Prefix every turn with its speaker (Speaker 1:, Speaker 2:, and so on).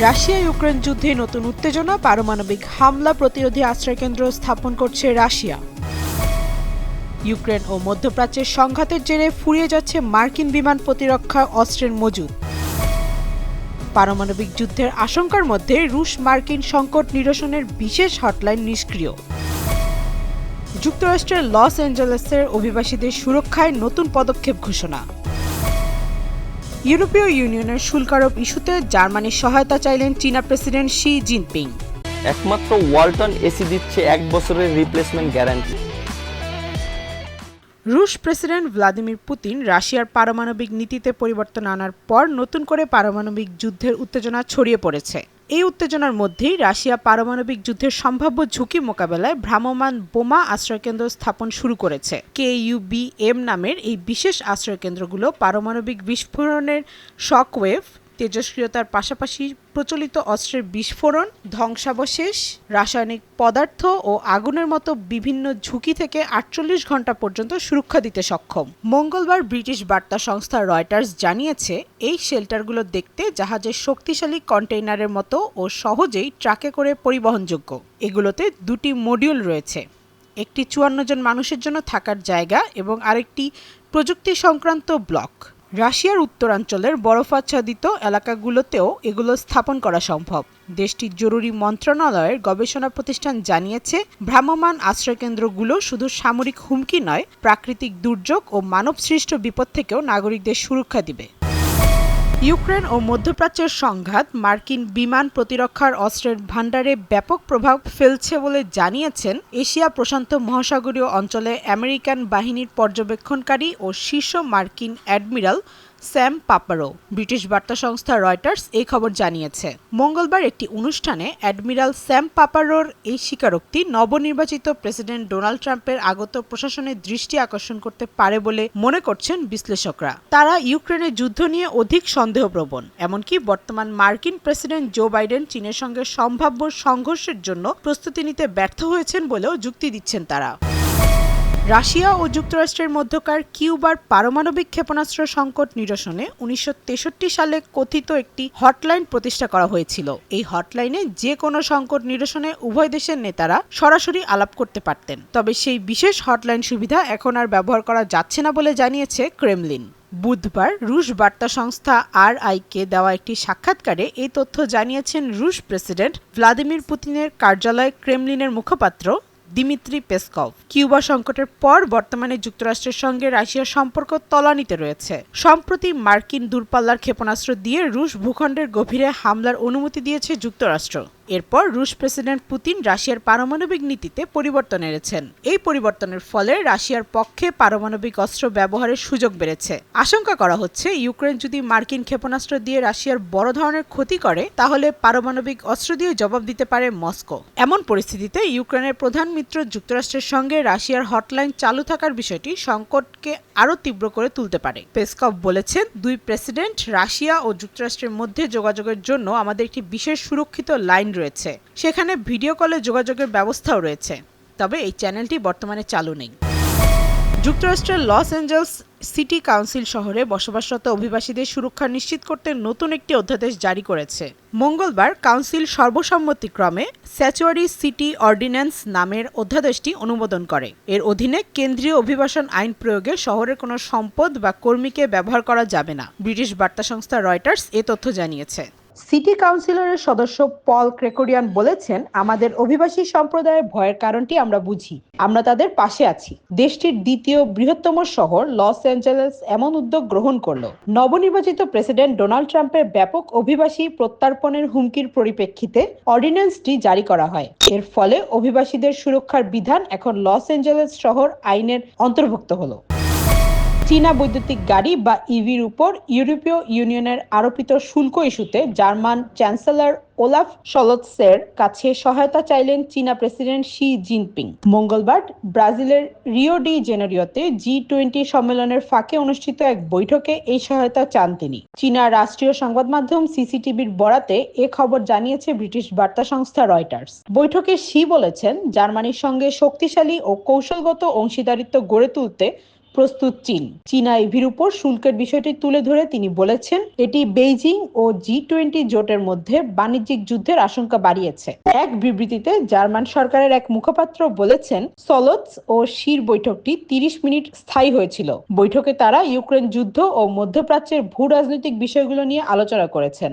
Speaker 1: Russia Ukraine যুদ্ধে নতুন উত্তেজনা, পারমাণবিক হামলা প্রতিরোধী আশ্রয়কেন্দ্র স্থাপন করছে রাশিয়া। ইউক্রেন ও মধ্যপ্রাচ্যের সংঘাতের জেরে ফুরিয়ে যাচ্ছে মার্কিন বিমান প্রতিরক্ষা অস্ত্রের মজুত। পারমাণবিক যুদ্ধের আশঙ্কার মধ্যে রুশ মার্কিন সংকট নিরসনের বিশেষ হটলাইন নিষ্ক্রিয়। যুক্তরাষ্ট্রের লস অ্যাঞ্জেলেসের অভিবাসীদের সুরক্ষায় নতুন পদক্ষেপ ঘোষণা। ইউরোপীয় ইউনিয়নের শুল্ক আরোপ ইস্যুতে জার্মানির সহায়তা চাইলেন চীনা প্রেসিডেন্ট শি জিনপিং।
Speaker 2: একমাত্র ওয়ালটন এসি দিচ্ছে 1 বছরের রিপ্লেসমেন্ট গ্যারান্টি।
Speaker 1: রুশ প্রেসিডেন্ট ভ্লাদিমির পুতিন রাশিয়ার পারমাণবিক নীতিতে পরিবর্তন আনার পর নতুন করে পারমাণবিক যুদ্ধের উত্তেজনা ছড়িয়ে পড়েছে। এই উত্তেজনার মধ্যেই রাশিয়া পারমাণবিক যুদ্ধের সম্ভাব্য ঝুঁকি মোকাবেলায় ভ্রাম্যমাণ বোমা আশ্রয়কেন্দ্র স্থাপন শুরু করেছে। KUBM নামের এই বিশেষ আশ্রয়কেন্দ্রগুলো পারমাণবিক বিস্ফোরণের শকওয়েভ, তেজস্ক্রিয়তার পাশাপাশি প্রচলিত অস্ত্রের বিস্ফোরণ, ধ্বংসাবশেষ, রাসায়নিক পদার্থ ও আগুনের মতো বিভিন্ন ঝুঁকি থেকে 48 ঘন্টা পর্যন্ত সুরক্ষা দিতে সক্ষম। মঙ্গলবার ব্রিটিশ বার্তা সংস্থা রয়টার্স জানিয়েছে, এই শেল্টারগুলো দেখতে জাহাজের শক্তিশালী কন্টেইনারের মতো ও সহজেই ট্রাকে করে পরিবহনযোগ্য। এগুলোতে দুটি মডিউল রয়েছে, একটি 54 জন মানুষের জন্য থাকার জায়গা এবং আরেকটি প্রযুক্তি সংক্রান্ত ব্লক। রাশিয়ার উত্তরাঞ্চলের বরফাচ্ছাদিত এলাকাগুলোতেও এগুলো স্থাপন করা সম্ভব। দেশটির জরুরি মন্ত্রণালয়ের গবেষণা প্রতিষ্ঠান জানিয়েছে, ভ্রাম্যমাণ আশ্রয়কেন্দ্রগুলো শুধু সামরিক হুমকি নয়, প্রাকৃতিক দুর্যোগ ও মানবসৃষ্ট বিপদ থেকেও নাগরিকদের সুরক্ষা দিবে। ইউক্রেন ও মধ্যপ্রাচ্যের সংঘাত মার্কিন বিমান প্রতিরক্ষার অস্ত্রের ভাণ্ডারে ব্যাপক প্রভাব ফেলছে বলে জানিয়েছেন এশিয়া প্রশান্ত মহাসাগরীয় অঞ্চলে আমেরিকান বাহিনীর পর্যবেক্ষণকারী ও শীর্ষ মার্কিন অ্যাডমিরাল স্যাম পাপারো। ব্রিটিশ বার্তা সংস্থা রয়টার্স এই খবর জানিয়েছে। মঙ্গলবার একটি অনুষ্ঠানে অ্যাডমিরাল স্যাম পাপারোর এই স্বীকারোক্তি নবনির্বাচিত প্রেসিডেন্ট ডোনাল্ড ট্রাম্পের আগত প্রশাসনের দৃষ্টি আকর্ষণ করতে পারে বলে মনে করছেন বিশ্লেষকরা। তারা ইউক্রেনের যুদ্ধ নিয়ে অধিক সন্দেহপ্রবণ, এমনকি বর্তমান মার্কিন প্রেসিডেন্ট জো বাইডেন চীনের সঙ্গে সম্ভাব্য সংঘর্ষের জন্য প্রস্তুতি নিতে ব্যর্থ হয়েছেন বলেও যুক্তি দিচ্ছেন তারা। রাশিয়া ও যুক্তরাষ্ট্রের মধ্যকার কিউবার পারমাণবিক ক্ষেপণাস্ত্র সংকট নিরসনে 1963 সালে কথিত একটি হটলাইন প্রতিষ্ঠা করা হয়েছিল। এই হটলাইনে যে কোনো সংকট নিরসনে উভয় দেশের নেতারা সরাসরি আলাপ করতে পারতেন। তবে সেই বিশেষ হটলাইন সুবিধা এখন আর ব্যবহার করা যাচ্ছে না বলে জানিয়েছে ক্রেমলিন। বুধবার রুশ বার্তা সংস্থা RIকে দেওয়া একটি সাক্ষাৎকারে এই তথ্য জানিয়েছেন রুশ প্রেসিডেন্ট ভ্লাদিমির পুতিনের কার্যালয় ক্রেমলিনের মুখপাত্র দিমিত্রি পেসকভ। কিউবা সংকটের পর বর্তমানে যুক্তরাষ্ট্রের সঙ্গে রাশিয়ার সম্পর্ক তলানিতে রয়েছে। সম্প্রতি মার্কিন দূরপাল্লার ক্ষেপণাস্ত্র দিয়ে রুশ ভূখণ্ডের গভীরে হামলার অনুমতি দিয়েছে যুক্তরাষ্ট্র। এরপর রুশ প্রেসিডেন্ট পুতিন রাশিয়ার পারমাণবিক নীতিতে পরিবর্তন এনেছেন। এই পরিবর্তনের ফলে রাশিয়ার পক্ষে পারমাণবিক অস্ত্র ব্যবহারের সুযোগ বেড়েছে। আশঙ্কা করা হচ্ছে, ইউক্রেন যদি মার্কিন ক্ষেপণাস্ত্র দিয়ে রাশিয়ার বড় ধরনের ক্ষতি করে, তাহলে পারমাণবিক অস্ত্র দিয়ে জবাব দিতে পারে মস্কো। এমন পরিস্থিতিতে ইউক্রেনের প্রধান মিত্র যুক্তরাষ্ট্রের সঙ্গে রাশিয়ার হটলাইন চালু থাকার বিষয়টি সংকটকে আরও তীব্র করে তুলতে পারে। পেসকভ বলেছেন, দুই প্রেসিডেন্ট রাশিয়া ও যুক্তরাষ্ট্রের মধ্যে যোগাযোগের জন্য আমাদের একটি বিশেষ সুরক্ষিত লাইন রয়েছে, সেখানে ভিডিও কলে যোগাযোগের ব্যবস্থাও রয়েছে, তবে এই চ্যানেলটি বর্তমানে চালু নেই। যুক্তরাষ্ট্রের লস অ্যাঞ্জেলস সিটি কাউন্সিল শহরে বসবাসরত অভিবাসীদের সুরক্ষা নিশ্চিত করতে নতুন একটি অধ্যাদেশ জারি করেছে। মঙ্গলবার কাউন্সিল সর্বসম্মতিক্রমে স্যাচুয়ারি সিটি অর্ডিন্যান্স নামের অধ্যাদেশটি অনুমোদন করে। এর অধীনে কেন্দ্রীয় অভিবাসন আইন প্রয়োগে শহরের কোনো সম্পদ বা কর্মীকে ব্যবহার করা যাবে না। ব্রিটিশ বার্তা সংস্থা রয়টার্স এ তথ্য জানিয়েছে। সিটি কাউন্সিলরের সদস্য পল ক্রেকোরিয়ান বলেছেন, আমাদের অভিবাসী সম্প্রদায়ের ভয়ের কারণটি আমরা বুঝি, আমরা তাদের পাশে আছি। দেশটির দ্বিতীয় বৃহত্তম শহর লস অ্যাঞ্জেলেস এমন উদ্যোগ গ্রহণ করলো নবনির্বাচিত প্রেসিডেন্ট ডোনাল্ড ট্রাম্পের ব্যাপক অভিবাসী প্রত্যার্পণের হুমকির পরিপ্রেক্ষিতে অর্ডিন্যান্সটি জারি করা হয়। এর ফলে অভিবাসীদের সুরক্ষার বিধান এখন লস অ্যাঞ্জেলেস শহর আইনের অন্তর্ভুক্ত হলো। চীনা বৈদ্যুতিক গাড়ি বা ইভির উপর ইউরোপীয় ইউনিয়নের আরোপিত শুল্ক ইস্যুতে জার্মান চ্যান্সেলর ওলাফ শলৎসের কাছে সহায়তা চাইলেন চীনা প্রেসিডেন্ট শি জিনপিং। মঙ্গলবার ব্রাজিলের রিও ডি জেনেরিওতে G20 সম্মেলনের ফাঁকে অনুষ্ঠিত এক বৈঠকে এই সহায়তা চান তিনি। চীনা রাষ্ট্রীয় সংবাদ মাধ্যম CCTVর বরাতে এ খবর জানিয়েছে ব্রিটিশ বার্তা সংস্থা রয়টার্স। বৈঠকে শি বলেছেন, জার্মানির সঙ্গে শক্তিশালী ও কৌশলগত অংশীদারিত্ব গড়ে তুলতে প্রস্তুত চীন। চীনা ইভির উপর শুল্কের বিষয়টি তুলে ধরে তিনি বলেছেন, এটি বেইজিং ও G20 জোটের মধ্যে বাণিজ্যিক যুদ্ধের আশঙ্কা বাড়িয়েছে। এক বিবৃতিতে জার্মান সরকারের এক মুখপাত্র বলেছেন, সলোৎস ও শির বৈঠকটি 30 মিনিট স্থায়ী হয়েছিল। বৈঠকে তারা ইউক্রেন যুদ্ধ ও মধ্যপ্রাচ্যের ভূ রাজনৈতিক বিষয়গুলো নিয়ে আলোচনা করেছেন।